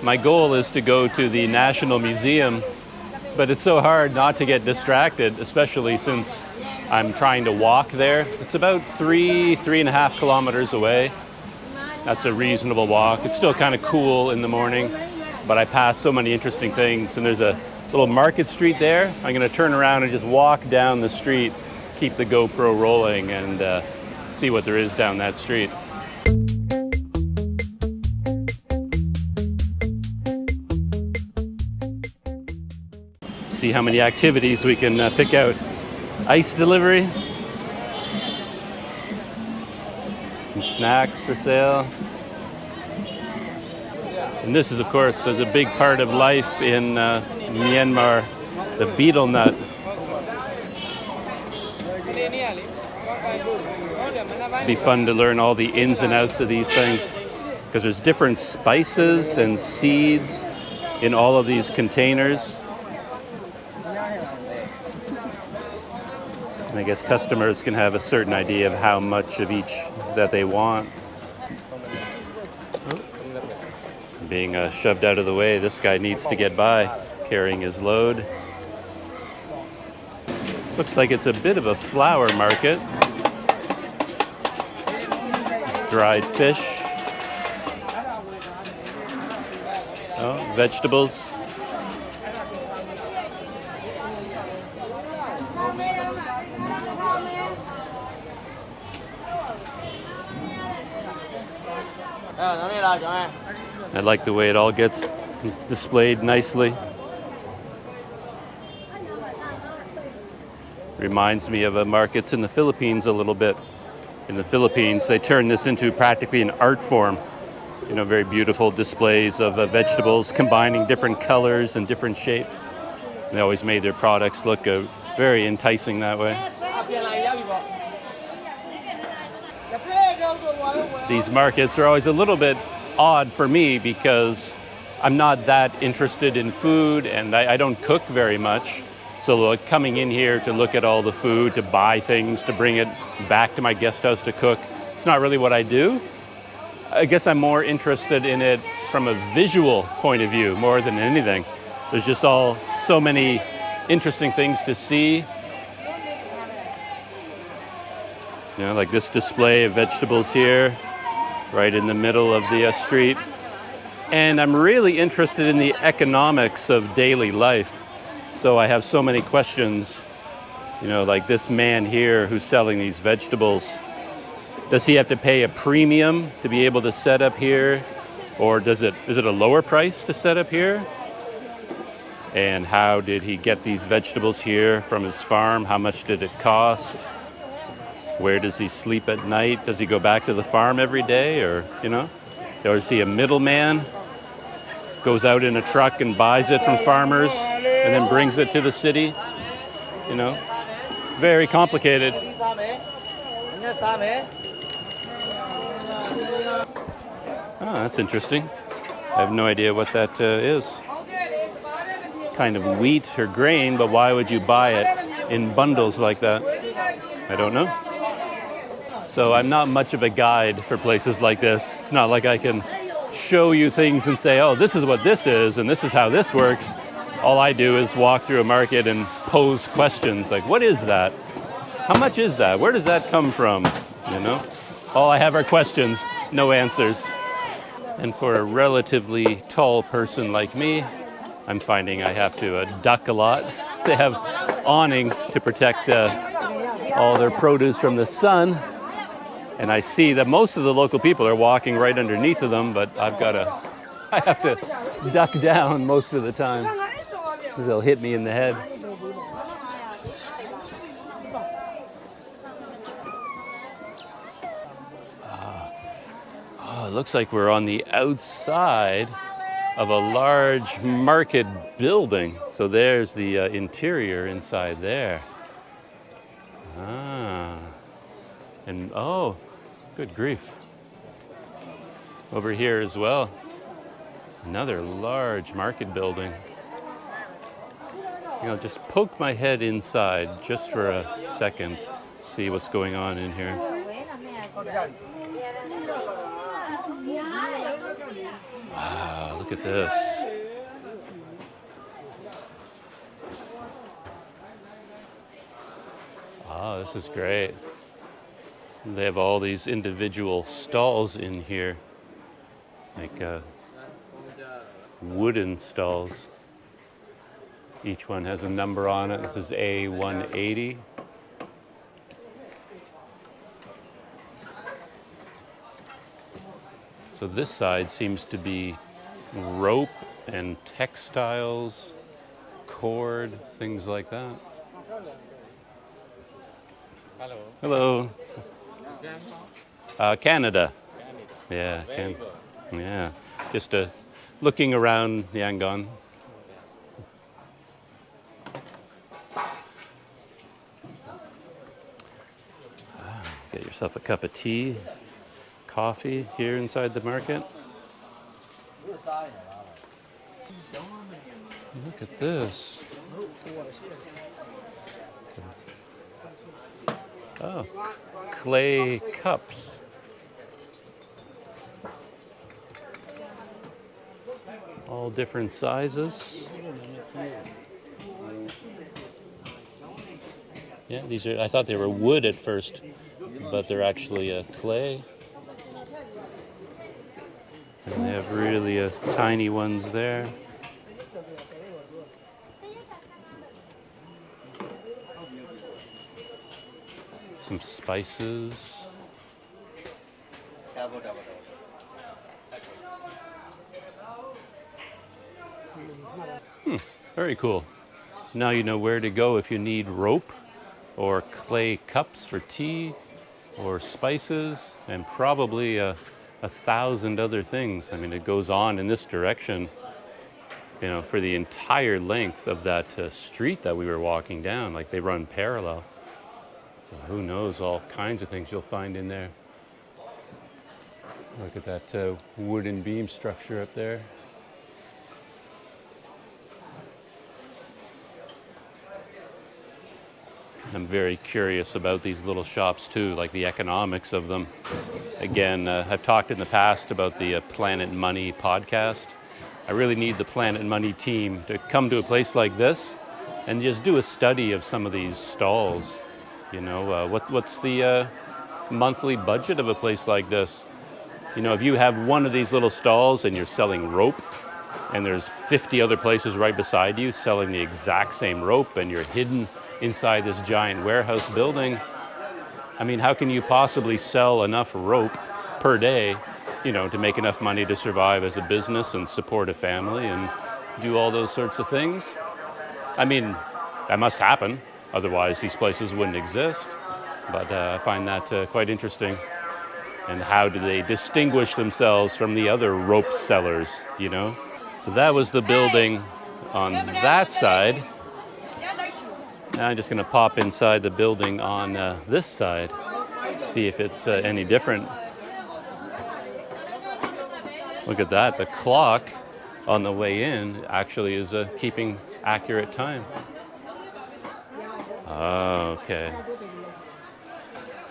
My goal is to go to the National Museum, but it's so hard not to get distracted, especially since I'm trying to walk there. It's about 3.5 kilometers away. That's a reasonable walk. It's still kind of cool in the morning, but I pass so many interesting things. And there's a little market street there. I'm going to turn around and just walk down the street, keep the GoPro rolling, and see what there is down that street. See how many activities we can pick out. Ice delivery. Some snacks for sale. And this is, of course, is a big part of life in Myanmar, the betel nut. It'd be fun to learn all the ins and outs of these things, because there's different spices and seeds in all of these containers. And I guess customers can have a certain idea of how much of each that they want. Being shoved out of the way, this guy needs to get by, carrying his load. Looks like it's a bit of a flower market. Dried fish. Oh, vegetables. I like the way it all gets displayed nicely. Reminds me of markets in the Philippines a little bit. In the Philippines, they turn this into practically an art form. You know, very beautiful displays of vegetables, combining different colors and different shapes. They always made their products look very enticing that way. These markets are always a little bit odd for me because I'm not that interested in food and I don't cook very much. So coming in here to look at all the food, to buy things, to bring it back to my guest house to cook, it's not really what I do. I guess I'm more interested in it from a visual point of view more than anything. There's just so many interesting things to see. You know, like this display of vegetables here, right in the middle of the street. And I'm really interested in the economics of daily life. So I have so many questions, you know, like this man here who's selling these vegetables. Does he have to pay a premium to be able to set up here? Or is it a lower price to set up here? And how did he get these vegetables here from his farm? How much did it cost? Where does he sleep at night? Does he go back to the farm every day, or, you know? Or is he a middleman? Goes out in a truck and buys it from farmers and then brings it to the city? You know? Very complicated. Oh, that's interesting. I have no idea what that is. Kind of wheat or grain, but why would you buy it in bundles like that? I don't know. So I'm not much of a guide for places like this. It's not like I can show you things and say, oh, this is what this is and this is how this works. All I do is walk through a market and pose questions like, what is that? How much is that? Where does that come from? You know? All I have are questions, no answers. And for a relatively tall person like me, I'm finding I have to duck a lot. They have awnings to protect all their produce from the sun. And I see that most of the local people are walking right underneath of them, but I have to duck down most of the time because they'll hit me in the head. Oh, it looks like we're on the outside of a large market building. So there's the interior inside there. And oh, good grief. Over here as well, another large market building. You know, just poke my head inside just for a second, see what's going on in here. Wow, look at this. Oh, this is great. They have all these individual stalls in here, like wooden stalls. Each one has a number on it. This is A180. So this side seems to be rope and textiles, cord, things like that. Hello. Hello. Canada. Yeah, Very good. yeah. Just looking around Yangon. Get yourself a cup of tea, coffee here inside the market. Look at this. Oh, clay cups. All different sizes. Yeah, these are, I thought they were wood at first, but they're actually clay. And they have really tiny ones there. Some spices. Very cool. So now you know where to go if you need rope or clay cups for tea or spices and probably a 1,000 other things. I mean, it goes on in this direction, you know, for the entire length of that street that we were walking down. Like they run parallel. So who knows, all kinds of things you'll find in there. Look at that wooden beam structure up there. I'm very curious about these little shops too, like the economics of them. Again, I've talked in the past about the Planet Money podcast. I really need the Planet Money team to come to a place like this and just do a study of some of these stalls. You know, what's the monthly budget of a place like this? You know, if you have one of these little stalls and you're selling rope, and there's 50 other places right beside you selling the exact same rope, and you're hidden inside this giant warehouse building, I mean, how can you possibly sell enough rope per day, you know, to make enough money to survive as a business and support a family and do all those sorts of things? I mean, that must happen. Otherwise, these places wouldn't exist. But I find that quite interesting. And how do they distinguish themselves from the other rope sellers, you know? So that was the building on that side. Now I'm just going to pop inside the building on this side, see if it's any different. Look at that. The clock on the way in actually is keeping accurate time. Oh, okay.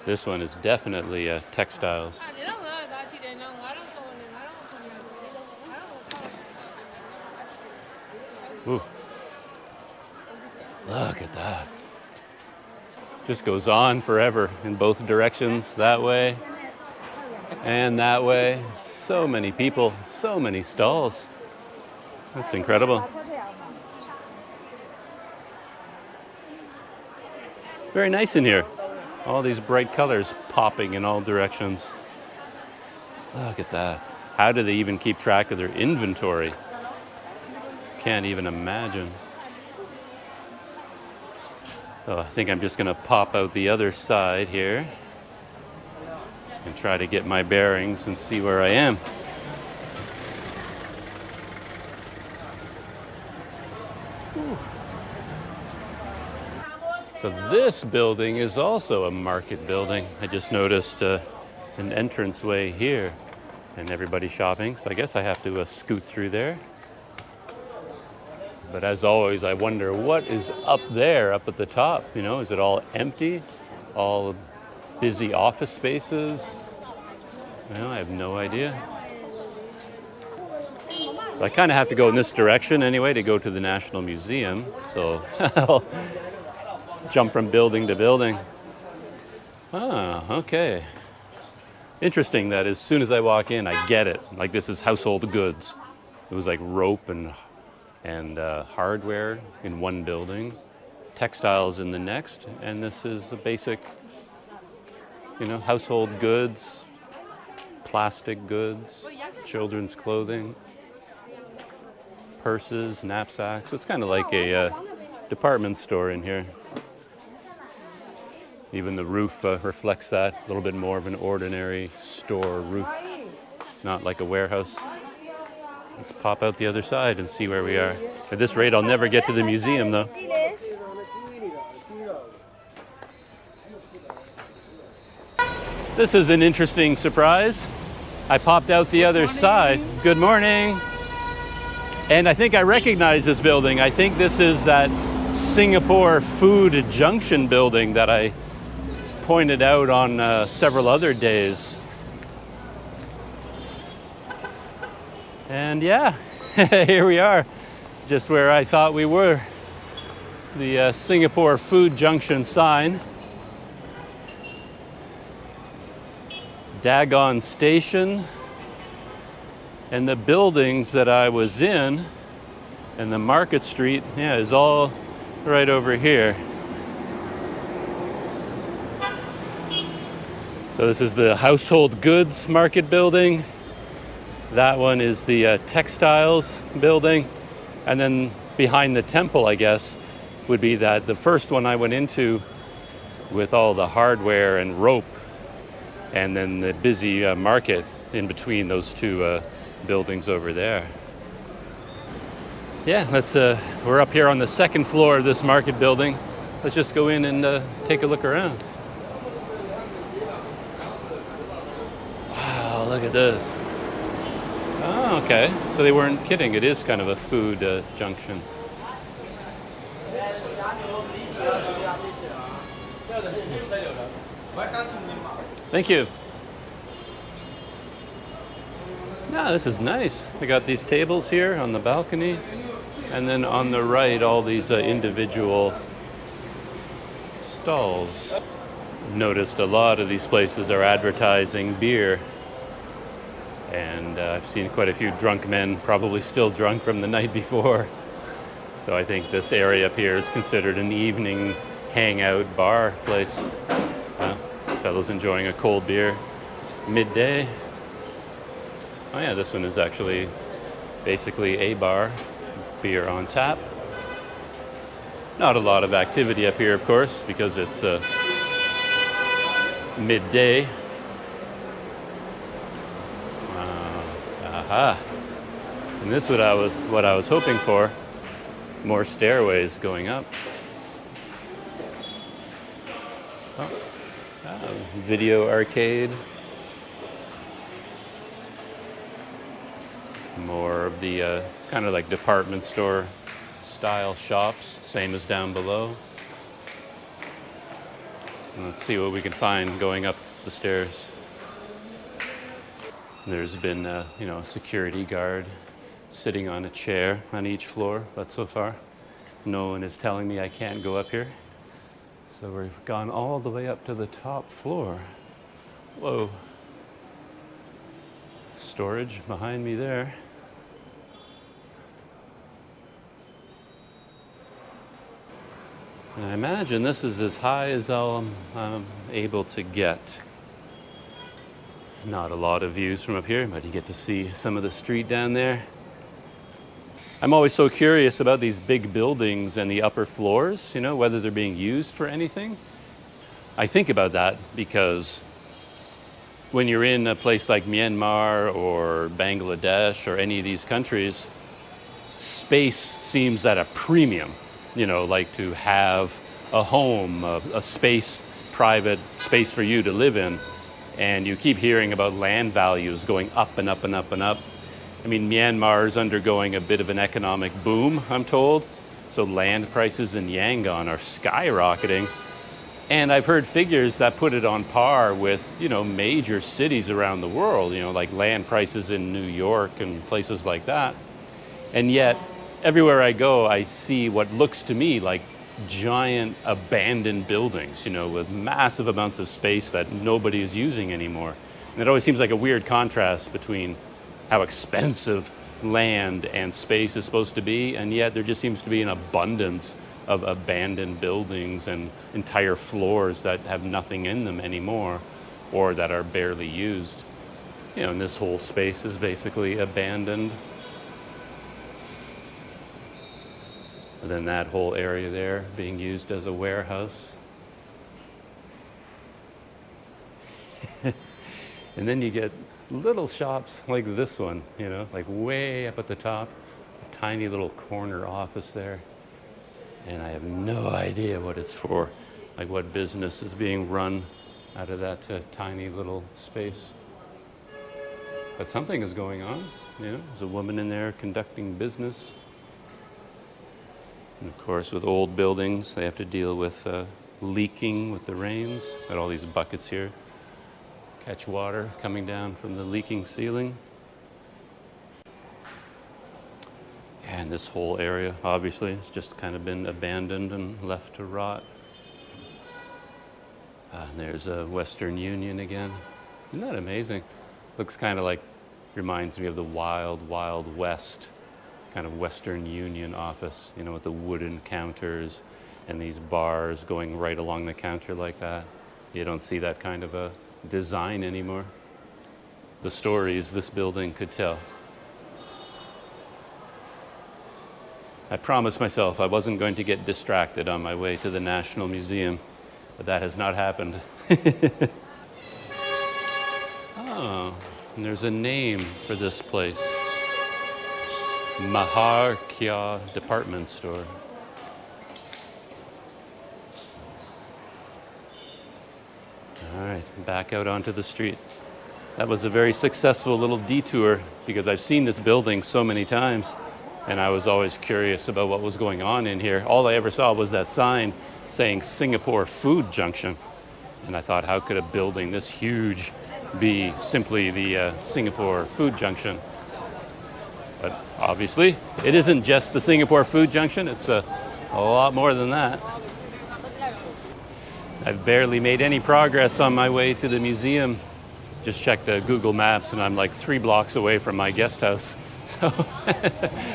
This one is definitely textiles. Ooh. Look at that. Just goes on forever in both directions, that way and that way. So many people, so many stalls. That's incredible. Very nice in here. All these bright colors popping in all directions. Look at that. How do they even keep track of their inventory? Can't even imagine. So I think I'm just going to pop out the other side here and try to get my bearings and see where I am. Whew. So this building is also a market building. I just noticed an entranceway here and everybody shopping. So I guess I have to scoot through there. But as always, I wonder what is up there, up at the top. You know, is it all empty? All busy office spaces? Well, I have no idea. So I kind of have to go in this direction anyway to go to the National Museum. So I'll jump from building to building. Ah, okay. Interesting that as soon as I walk in, I get it. Like this is household goods. It was like rope and hardware in one building, textiles in the next, and this is a basic, household goods, plastic goods, children's clothing, purses, knapsacks. It's kind of like a department store in here. Even the roof reflects that, a little bit more of an ordinary store roof, not like a warehouse. Let's pop out the other side and see where we are. At this rate, I'll never get to the museum, though. This is an interesting surprise. I popped out the other side. Good morning. And I think I recognize this building. I think this is that Singapore Food Junction building that I pointed out on several other days. And yeah, here we are, just where I thought we were. The Singapore Food Junction sign. Dagon Station. And the buildings that I was in, and the Market Street, is all right over here. So this is the household goods market building. That one is the textiles building. And then behind the temple, I guess, would be the first one I went into with all the hardware and rope. And then the busy market in between those two buildings over there. Yeah, we're up here on the second floor of this market building. Let's just go in and take a look around. Wow, look at this. Oh, okay. So they weren't kidding. It is kind of a food junction. Thank you. Yeah, this is nice. We got these tables here on the balcony, and then on the right, all these individual stalls. Noticed a lot of these places are advertising beer, and I've seen quite a few drunk men, probably still drunk from the night before. So I think this area up here is considered an evening hangout bar place. This fellow's enjoying a cold beer midday. Oh yeah, this one is actually basically a bar, beer on tap. Not a lot of activity up here, of course, because it's midday. Aha. And this is what I was hoping for. More stairways going up. Video arcade. More of the kind of like department store style shops, same as down below. Let's see what we can find going up the stairs. There's been a security guard sitting on a chair on each floor, but so far no one is telling me I can't go up here. So we've gone all the way up to the top floor. Whoa. Storage behind me there. And I imagine this is as high as I'm able to get. Not a lot of views from up here, but you get to see some of the street down there. I'm always so curious about these big buildings and the upper floors, whether they're being used for anything. I think about that because when you're in a place like Myanmar or Bangladesh or any of these countries, space seems at a premium. Like to have a home, a space, private space for you to live in. And you keep hearing about land values going up and up and up and up. I mean, Myanmar is undergoing a bit of an economic boom, I'm told. So land prices in Yangon are skyrocketing. And I've heard figures that put it on par with, major cities around the world, like land prices in New York and places like that. And yet, everywhere I go, I see what looks to me like giant abandoned buildings, with massive amounts of space that nobody is using anymore. And it always seems like a weird contrast between how expensive land and space is supposed to be, and yet there just seems to be an abundance of abandoned buildings and entire floors that have nothing in them anymore, or that are barely used. And this whole space is basically abandoned. And then that whole area there being used as a warehouse. And then you get little shops like this one, like way up at the top, a tiny little corner office there. And I have no idea what it's for, like what business is being run out of that tiny little space. But something is going on, There's a woman in there conducting business. And of course, with old buildings, they have to deal with leaking with the rains. Got all these buckets here, catch water coming down from the leaking ceiling. And this whole area, obviously, has just kind of been abandoned and left to rot. And there's a Western Union again. Isn't that amazing? Looks kind of like, reminds me of the Wild Wild West kind of Western Union office, with the wooden counters and these bars going right along the counter like that. You don't see that kind of a design anymore. The stories this building could tell. I promised myself I wasn't going to get distracted on my way to the National Museum, but that has not happened. Oh, and there's a name for this place. Mahar Kya Department Store. All right, back out onto the street. That was a very successful little detour because I've seen this building so many times and I was always curious about what was going on in here. All I ever saw was that sign saying Singapore Food Junction. And I thought, how could a building this huge be simply the Singapore Food Junction? But obviously, it isn't just the Singapore Food Junction. It's a lot more than that. I've barely made any progress on my way to the museum. Just checked Google Maps and I'm like 3 blocks away from my guest house. So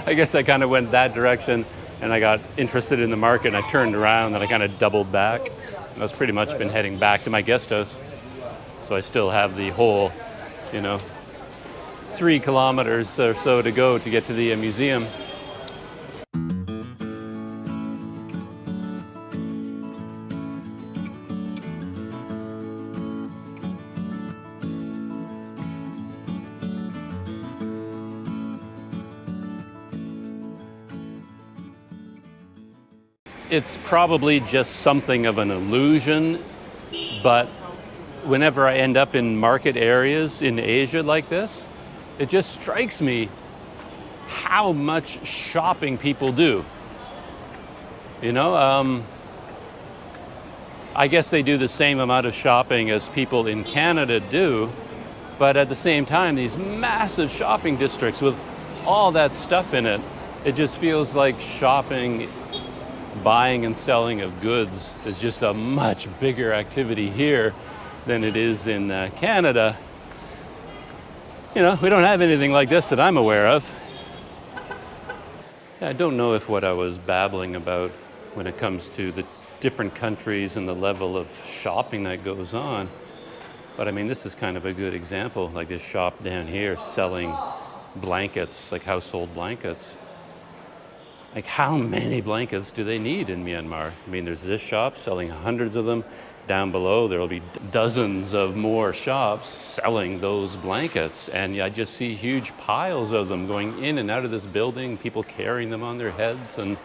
I guess I kind of went that direction and I got interested in the market and I turned around and I kind of doubled back. I was pretty much been heading back to my guest house. So I still have the whole, 3 kilometers or so to go to get to the museum. It's probably just something of an illusion, but whenever I end up in market areas in Asia like this, it just strikes me how much shopping people do. I guess they do the same amount of shopping as people in Canada do, but at the same time, these massive shopping districts with all that stuff in it, it just feels like shopping, buying and selling of goods is just a much bigger activity here than it is in Canada. We don't have anything like this that I'm aware of. I don't know if what I was babbling about when it comes to the different countries and the level of shopping that goes on, but I mean, this is kind of a good example, like this shop down here selling blankets, like household blankets. Like, how many blankets do they need in Myanmar? I mean, there's this shop selling hundreds of them. Down below, there will be dozens of more shops selling those blankets. And I just see huge piles of them going in and out of this building, people carrying them on their heads. And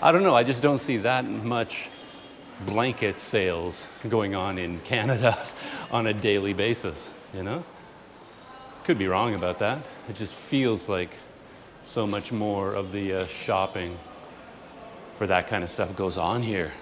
I don't know, I just don't see that much blanket sales going on in Canada on a daily basis, Could be wrong about that. It just feels like so much more of the shopping for that kind of stuff goes on here.